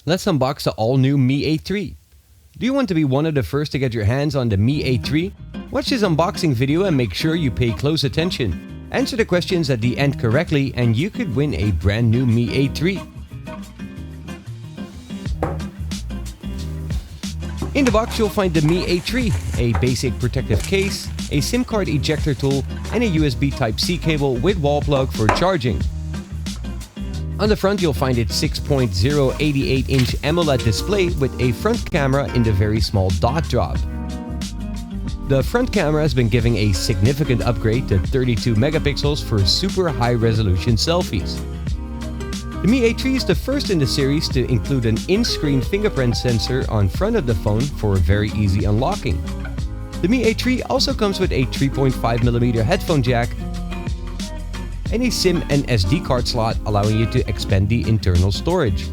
Let's unbox the all-new Mi A3. Do you want to be one of the first to get your hands on the Mi A3? Watch this unboxing video and make sure you pay close attention. Answer the questions at the end correctly and you could win a brand new Mi A3. In the box you'll find the Mi A3, a basic protective case, a SIM card ejector tool, and a USB Type-C cable with wall plug for charging. On the front you'll find its 6.088-inch AMOLED display with a front camera in the very small dot drop. The front camera has been given a significant upgrade to 32 megapixels for super high-resolution selfies. The Mi A3 is the first in the series to include an in-screen fingerprint sensor on front of the phone for very easy unlocking. The Mi A3 also comes with a 3.5mm headphone jack and a SIM and SD card slot, allowing you to expand the internal storage.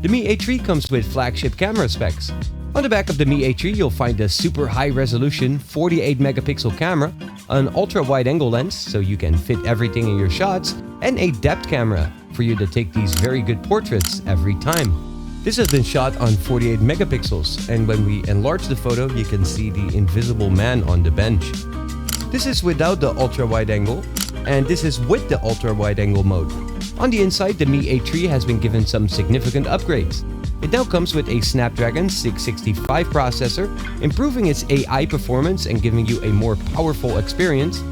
The Mi A3 comes with flagship camera specs. On the back of the Mi A3 you'll find a super high-resolution 48-megapixel camera, an ultra-wide-angle lens so you can fit everything in your shots, and a depth camera for you to take these very good portraits every time. This has been shot on 48 megapixels, and when we enlarge the photo you can see the invisible man on the bench. This is without the ultra-wide-angle, and this is with the ultra-wide-angle mode. On the inside, the Mi A3 has been given some significant upgrades. It now comes with a Snapdragon 665 processor, improving its AI performance and giving you a more powerful experience.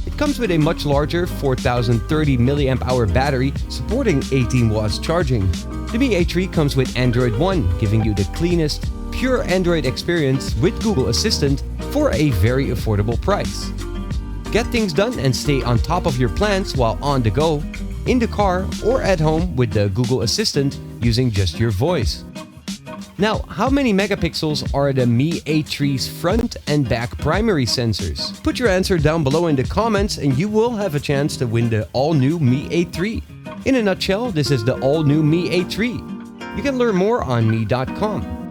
It comes with a much larger 4030 mAh battery supporting 18 watts charging. The Mi A3 comes with Android One, giving you the cleanest, pure Android experience with Google Assistant for a very affordable price. Get things done and stay on top of your plans while on the go, in the car, or at home with the Google Assistant using just your voice. Now, how many megapixels are the Mi A3's front and back primary sensors? Put your answer down below in the comments and you will have a chance to win the all-new Mi A3. In a nutshell, this is the all-new Mi A3. You can learn more on mi.com.